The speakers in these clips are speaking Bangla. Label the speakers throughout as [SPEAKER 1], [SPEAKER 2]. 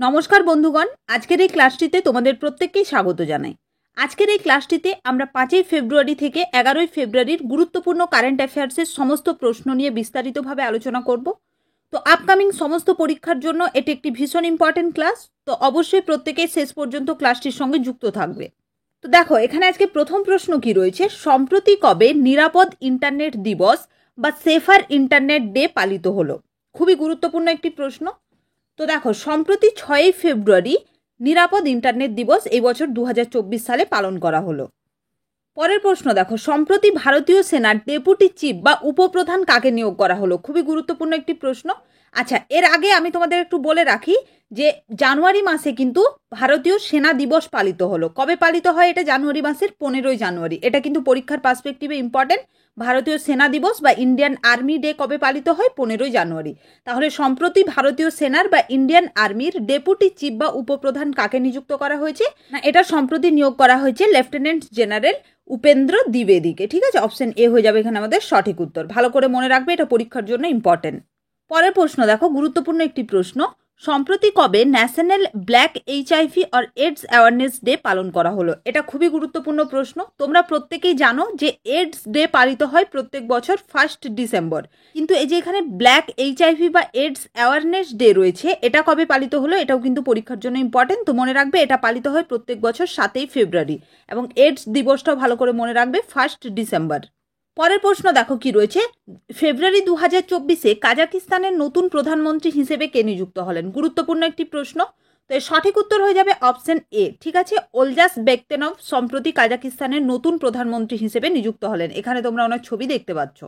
[SPEAKER 1] নমস্কার বন্ধুগণ, আজকের এই ক্লাসটিতে তোমাদের প্রত্যেককেই স্বাগত জানাই। আজকের এই ক্লাসটিতে আমরা 5 ফেব্রুয়ারি থেকে 11 ফেব্রুয়ারির গুরুত্বপূর্ণ কারেন্ট অ্যাফেয়ার্সের সমস্ত প্রশ্ন নিয়ে বিস্তারিতভাবে আলোচনা করব। তো আপকামিং সমস্ত পরীক্ষার জন্য এটি একটি ভীষণ ইম্পর্টেন্ট ক্লাস, তো অবশ্যই প্রত্যেকেই শেষ পর্যন্ত ক্লাসটির সঙ্গে যুক্ত থাকবে। তো দেখো, এখানে আজকে প্রথম প্রশ্ন কি রয়েছে, সম্প্রতি কবে নিরাপদ ইন্টারনেট দিবস বা সেফার ইন্টারনেট ডে পালিত হলো? খুবই গুরুত্বপূর্ণ একটি প্রশ্ন। তো দেখো, সম্প্রতি 6 ফেব্রুয়ারি নিরাপদ ইন্টারনেট দিবস এই বছর 2024 সালে পালন করা হলো। পরের প্রশ্ন দেখো, সম্প্রতি ভারতীয় সেনার ডেপুটি চিফ বা উপপ্রধান কাকে নিয়োগ করা হলো? খুবই গুরুত্বপূর্ণ একটি প্রশ্ন। আচ্ছা, এর আগে আমি তোমাদের একটু বলে রাখি যে জানুয়ারি মাসে কিন্তু ভারতীয় সেনা দিবস পালিত হলো। কবে পালিত হয়? এটা জানুয়ারি মাসের 15ই জানুয়ারি। এটা কিন্তু পরীক্ষার পার্সপেক্টিভে ইম্পর্টেন্ট। ভারতীয় সেনা দিবস বা ইন্ডিয়ান আর্মি ডে কবে পালিত হয়? 15ই জানুয়ারি। তাহলে সম্প্রতি ভারতীয় সেনার বা ইন্ডিয়ান আর্মির ডেপুটি চিফ বা উপপ্রধান কাকে নিযুক্ত করা হয়েছে? না, এটা সম্প্রতি নিয়োগ করা হয়েছে লেফটেন্যান্ট জেনারেল উপেন্দ্র দ্বিবেদীকে। ঠিক আছে, অপশন এ হয়ে যাবে এখানে আমাদের সঠিক উত্তর। ভালো করে মনে রাখবে, এটা পরীক্ষার জন্য ইম্পর্টেন্ট। পরের প্রশ্ন দেখো, গুরুত্বপূর্ণ একটি প্রশ্ন। সম্প্রতি কবে ন্যাশনাল ব্ল্যাক এইচআইভি আর এইডস অ্যাওয়ারনেস ডে পালন করা হলো? এটা খুবই গুরুত্বপূর্ণ প্রশ্ন। তোমরা প্রত্যেকেই জানো যে এইডস ডে পালিত হয় প্রত্যেক বছর 1 ডিসেম্বর, কিন্তু এই যে এখানে ব্ল্যাক এইচআইভি বা এইডস অ্যাওয়ারনেস ডে রয়েছে, এটা কবে পালিত হলো? এটাও কিন্তু পরীক্ষার জন্য ইম্পর্টেন্ট। তো মনে রাখবে, এটা পালিত হয় প্রত্যেক বছর 7 ফেব্রুয়ারি এবং এইডস দিবসটাও ভালো করে মনে রাখবে 1 ডিসেম্বর। পরের প্রশ্ন দেখো কি রয়েছে, ফেব্রুয়ারি 2024-এ কাজাকিস্তানের নতুন প্রধানমন্ত্রী হিসেবে কে নিযুক্ত হলেন? গুরুত্বপূর্ণ একটি প্রশ্ন। তো এর সঠিক উত্তর হয়ে যাবে অপশন এ। ঠিক আছে, ওলজাস বেকতেনভ সম্প্রতি কাজাকিস্তানের নতুন প্রধানমন্ত্রী হিসেবে নিযুক্ত হলেন। এখানে তোমরা ওনার ছবি দেখতে পাচ্ছ।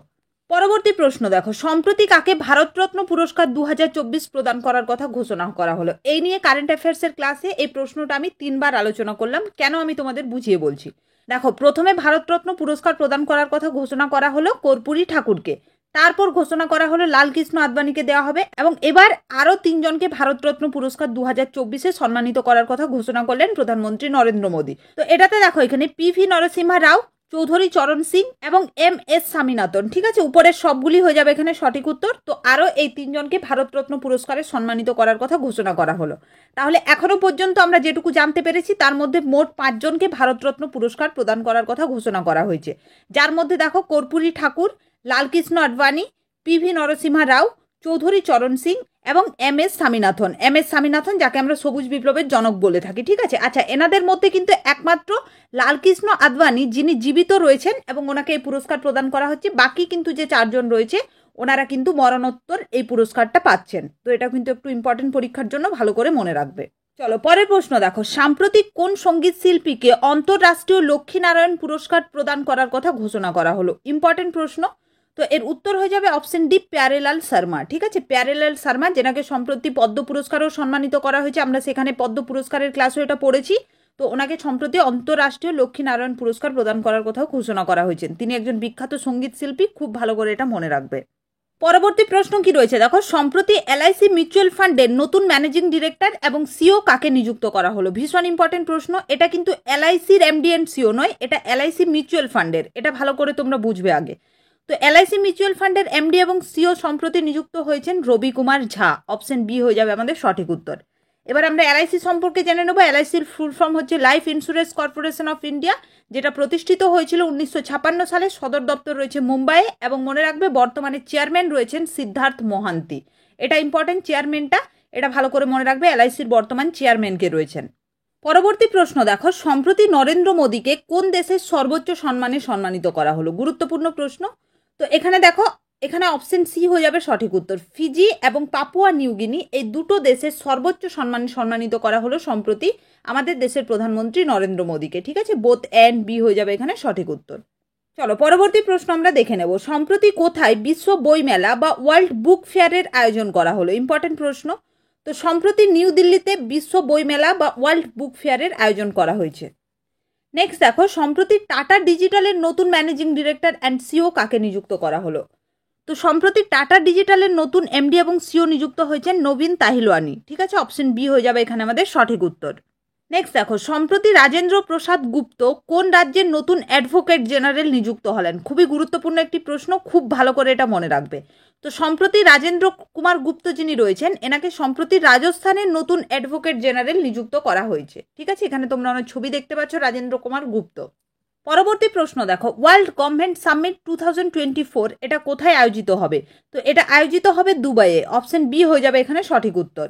[SPEAKER 1] পরবর্তী প্রশ্ন দেখো, সম্প্রতি কাকে ভারতরত্ন পুরস্কার 2024 প্রদান করার কথা ঘোষণা করা হলো? এই নিয়ে কারেন্ট অ্যাফেয়ার্সের ক্লাসে এই প্রশ্নটা আমি 3বার আলোচনা করলাম। কেন আমি তোমাদের বুঝিয়ে বলছি। দেখো, প্রথমে ভারতরত্ন পুরস্কার প্রদান করার কথা ঘোষণা করা হলো কর্পূরী ঠাকুরকে, তারপর ঘোষণা করা হলো লালকৃষ্ণ আদবানিকে দেওয়া হবে, এবং এবার আরও 3 জনকে ভারতরত্ন পুরস্কার 2024-এ সম্মানিত করার কথা ঘোষণা করলেন প্রধানমন্ত্রী নরেন্দ্র মোদী। তো এটাতে দেখো, এখানে পিভি নরসিম্হা রাও, চৌধুরী চরণ সিং এবং MS স্বামীনাথন। ঠিক আছে, উপরের সবগুলি হয়ে যাবে এখানে সঠিক উত্তর। তো আরও এই 3 জনকে ভারতরত্ন পুরস্কারে সম্মানিত করার কথা ঘোষণা করা হলো। তাহলে এখনো পর্যন্ত আমরা যেটুকু জানতে পেরেছি, তার মধ্যে মোট 5 জনকে ভারতরত্ন পুরস্কার প্রদান করার কথা ঘোষণা করা হয়েছে, যার মধ্যে দেখো কর্পূরী ঠাকুর, লালকৃষ্ণ আদবানি, পিভি নরসিম্হা রাও, চৌধুরী চরণ সিং এবং MS স্বামীনাথন, যাকে আমরা সবুজ বিপ্লবের জনক বলে থাকি। ঠিক আছে, আচ্ছা, এনাদের মধ্যে কিন্তু একমাত্র লালকৃষ্ণ আদবানি যিনি জীবিত রয়েছেন এবং ওনাকে এই পুরস্কার প্রদান করা হচ্ছে। বাকি কিন্তু যে 4 জন রয়েছে, ওনারা কিন্তু মরণোত্তর এই পুরস্কারটা পাচ্ছেন। তো এটা কিন্তু একটু ইম্পর্টেন্ট পরীক্ষার জন্য, ভালো করে মনে রাখবে। চলো, পরের প্রশ্ন দেখো, সাম্প্রতিক কোন সঙ্গীত শিল্পীকে অন্তর্রাষ্ট্রীয় লক্ষ্মীনারায়ণ পুরস্কার প্রদান করার কথা ঘোষণা করা হলো? ইম্পর্টেন্ট প্রশ্ন। তো এর উত্তর হয়ে যাবে অপশন ডি, প্যারেলাল শর্মা। ঠিক আছে, প্যারেলাল শর্মা, যেনাকে সম্প্রতি পদ্ম পুরস্কারও সম্মানিত করা হয়েছে। আমরা সেখানে পদ্ম পুরস্কারের ক্লাসও এটা পড়েছি। তো ওনাকে সম্প্রতি অন্তর্রাষ্ট্রীয় লক্ষ্মীনারায়ণ পুরস্কার প্রদান করার কথাও ঘোষণা করা হয়েছে। তিনি একজন বিখ্যাত সঙ্গীত শিল্পী, খুব ভালো করে এটা মনে রাখবে। পরবর্তী প্রশ্ন কি রয়েছে দেখো, সম্প্রতি LIC মিউচুয়াল ফান্ডের নতুন ম্যানেজিং ডিরেক্টর এবং CEO কাকে নিযুক্ত করা হলো? ভীষণ ইম্পর্টেন্ট প্রশ্ন। এটা কিন্তু LICর MD and CEO নয়, এটা LIC মিউচুয়াল ফান্ডের। এটা ভালো করে তোমরা বুঝবে আগে। তো LIC মিউচুয়াল ফান্ডের MD এবং CEO সম্প্রতি নিযুক্ত হয়েছেন রবি কুমার ঝা। অপশন বি হয়ে যাবে আমাদের সঠিক উত্তর। এবার আমরা LIC সম্পর্কে জেনে নেব। LICর ফুল ফর্ম হচ্ছে life insurance corporation of India, যেটা প্রতিষ্ঠিত হয়েছিল 1956 সালে। সদর দপ্তর রয়েছে মুম্বাইয়ে, এবং মনে রাখবে বর্তমানে চেয়ারম্যান রয়েছেন সিদ্ধার্থ মোহান্তি। এটা ইম্পর্টেন্ট, চেয়ারম্যানটা, এটা ভালো করে মনে রাখবে, LICর বর্তমান চেয়ারম্যানকে রয়েছেন। পরবর্তী প্রশ্ন দেখো, সম্প্রতি নরেন্দ্র মোদীকে কোন দেশের সর্বোচ্চ সম্মানে সম্মানিত করা হলো? গুরুত্বপূর্ণ প্রশ্ন। তো এখানে দেখো, এখানে অপশন সি হয়ে যাবে সঠিক উত্তর। ফিজি এবং পাপুয়া নিউগিনি, এই দুটো দেশের সর্বোচ্চ সম্মানে সম্মানিত করা হলো সম্প্রতি আমাদের দেশের প্রধানমন্ত্রী নরেন্দ্র মোদীকে। ঠিক আছে, বোথ এন্ড বি হয়ে যাবে এখানে সঠিক উত্তর। চলো, পরবর্তী প্রশ্ন আমরা দেখে নেব। সম্প্রতি কোথায় বিশ্ব বই মেলা বা ওয়ার্ল্ড বুক ফেয়ারের আয়োজন করা হলো? ইম্পর্টেন্ট প্রশ্ন। তো সম্প্রতি নিউ দিল্লিতে বিশ্ব বই মেলা বা ওয়ার্ল্ড বুক ফেয়ারের আয়োজন করা হয়েছে। নেক্সট দেখো, সম্প্রতি টাটা ডিজিটালের নতুন ম্যানেজিং ডিরেক্টর অ্যান্ড CEO কাকে নিযুক্ত করা হলো? তো সম্প্রতি টাটা ডিজিটালের নতুন MD এবং CEO নিযুক্ত হয়েছেন নবীন তাহিলওয়ানি। ঠিক আছে, অপশন বি হয়ে যাবে এখানে আমাদের সঠিক উত্তর। নেক্সট দেখো, সম্প্রতি রাজেন্দ্র প্রসাদ গুপ্ত কোন রাজ্যের নতুন অ্যাডভোকেট জেনারেল নিযুক্ত হলেন? খুবই গুরুত্বপূর্ণ একটি প্রশ্ন, খুব ভালো করে এটা মনে রাখবে। তো সম্প্রতি রাজেন্দ্র কুমার গুপ্ত যিনি রয়েছেন এনাকে সম্প্রতি রাজস্থানের নতুন অ্যাডভোকেট জেনারেল নিযুক্ত করা হয়েছে। ঠিক আছে, এখানে তোমরা অনেক ছবি দেখতে পাচ্ছ রাজেন্দ্র কুমার গুপ্ত। পরবর্তী প্রশ্ন দেখো, ওয়ার্ল্ড গভর্নমেন্ট সামিট 2024 এটা কোথায় আয়োজিত হবে? তো এটা আয়োজিত হবে দুবাইয়ে। অপশন বি হয়ে যাবে এখানে সঠিক উত্তর।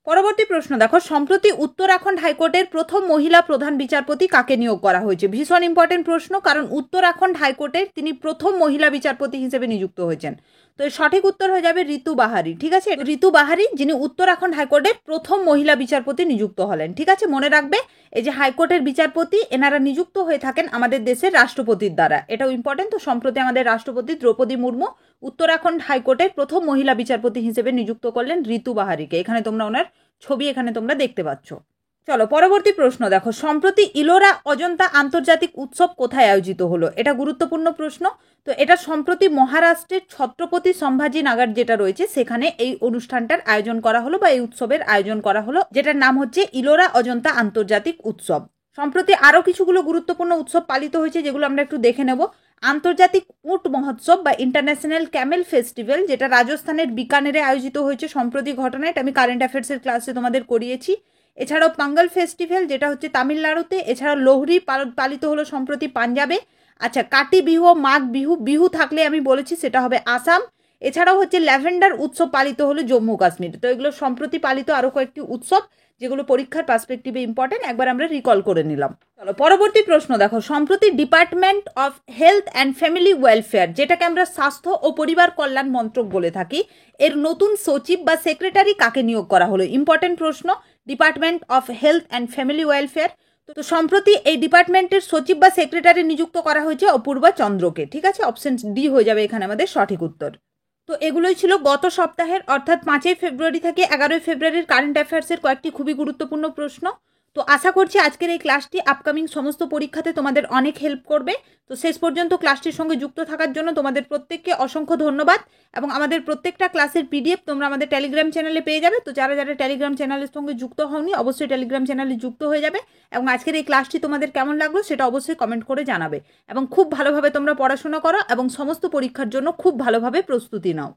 [SPEAKER 1] পরবর্তী প্রশ্ন দেখো, সম্প্রতি উত্তরাখণ্ড হাইকোর্টের প্রথম মহিলা প্রধান বিচারপতি কাকে নিয়োগ করা হয়েছে? ভীষণ ইম্পর্টেন্ট প্রশ্ন, কারণ উত্তরাখণ্ড হাইকোর্টের তিনি প্রথম মহিলা বিচারপতি হিসেবে নিযুক্ত হয়েছেন। তো এর সঠিক উত্তর হয়ে যাবে ঋতু বাহারি। ঠিক আছে, ঋতু বাহারি যিনি উত্তরাখণ্ড হাইকোর্টের প্রথম মহিলা বিচারপতি নিযুক্ত হলেন। ঠিক আছে, মনে রাখবে এই যে হাইকোর্টের বিচারপতি এনারা নিযুক্ত হয়ে থাকেন আমাদের দেশের রাষ্ট্রপতির দ্বারা, এটাও ইম্পর্টেন্ট। তো সম্প্রতি আমাদের রাষ্ট্রপতি দ্রৌপদী মুর্মু উত্তরাখণ্ড হাইকোর্টের প্রথম মহিলা বিচারপতি হিসেবে নিযুক্ত করলেন ঋতু বাহারিকে। এখানে তোমরা ওনার ছবি এখানে তোমরা দেখতে পাচ্ছ। চলো পরবর্তী প্রশ্ন দেখো, সম্প্রতি ইলোরা অজন্তা আন্তর্জাতিক উৎসব কোথায় আয়োজিত হলো? এটা গুরুত্বপূর্ণ প্রশ্ন। তো এটা সম্প্রতি মহারাষ্ট্রের ছত্রপতি সম্ভাজি নগর যেটা রয়েছে সেখানে এই অনুষ্ঠানটার আয়োজন করা হলো বা এই উৎসবের আয়োজন করা হলো, যেটার নাম হচ্ছে ইলোরা অজন্তা আন্তর্জাতিক উৎসব। সম্প্রতি আরো কিছুগুলো গুরুত্বপূর্ণ উৎসব পালিত হয়েছে যেগুলো আমরা একটু দেখে নেব। আন্তর্জাতিক উট মহোৎসব বা ইন্টারন্যাশনাল ক্যামেল ফেস্টিভ্যাল, যেটা রাজস্থানের বিকানেরে আয়োজিত হয়েছে সম্প্রতি ঘটনা, এটা আমি কারেন্ট অ্যাফেয়ার্সের ক্লাসে তোমাদের করিয়েছি। এছাড়াও পাঙ্গাল ফেস্টিভ্যাল যেটা হচ্ছে তামিলনাড়ুতে। এছাড়াও লোহরি পালিত হলো সম্প্রতি পাঞ্জাবে। আচ্ছা, কাটি বিহু ও মাঘ বিহু, বিহু থাকলে আমি বলেছি সেটা হবে আসাম। এছাড়াও হচ্ছে ল্যাভেন্ডার উৎসব পালিত হলো জম্মু কাশ্মীর। তো এগুলো সম্প্রতি পালিত আরও কয়েকটি উৎসব যেগুলো পরীক্ষার পার্সপেক্টিভে ইম্পর্টেন্ট, একবার আমরা রিকল করে নিলাম। চলো পরবর্তী প্রশ্ন দেখো, সম্প্রতি department of health and family welfare, যেটাকে আমরা স্বাস্থ্য ও পরিবার কল্যাণ মন্ত্রক বলে থাকি, এর নতুন সচিব বা সেক্রেটারি কাকে নিয়োগ করা হলো? ইম্পর্টেন্ট প্রশ্ন, department of health and family welfare. তো সম্প্রতি এই ডিপার্টমেন্টের সচিব বা সেক্রেটারি নিযুক্ত করা হয়েছে অপূর্বা চন্দ্রকে। ঠিক আছে, অপশন ডি হয়ে যাবে এখানে আমাদের সঠিক উত্তর। তো এগুলোই ছিল গত সপ্তাহের অর্থাৎ 5 ফেব্রুয়ারি থেকে 11 ফেব্রুয়ারির কারেন্ট অ্যাফেয়ার্সের কয়েকটি খুবই গুরুত্বপূর্ণ প্রশ্ন। তো আশা করছি আজকের এই ক্লাসটি আপকামিং সমস্ত পরীক্ষাতে তোমাদের অনেক হেল্প করবে। তো শেষ পর্যন্ত ক্লাসটির সঙ্গে যুক্ত থাকার জন্য তোমাদের প্রত্যেককে অসংখ্য ধন্যবাদ। এবং আমাদের প্রত্যেকটা ক্লাসের পিডিএফ তোমরা আমাদের টেলিগ্রাম চ্যানেলে পেয়ে যাবে। তো যারা যারা টেলিগ্রাম চ্যানেলের সঙ্গে যুক্ত হওনি অবশ্যই টেলিগ্রাম চ্যানেলে যুক্ত হয়ে যাবে। এবং আজকের এই ক্লাসটি তোমাদের কেমন লাগলো সেটা অবশ্যই কমেন্ট করে জানাবে। এবং খুব ভালোভাবে তোমরা পড়াশোনা করো এবং সমস্ত পরীক্ষার জন্য খুব ভালোভাবে প্রস্তুতি নাও।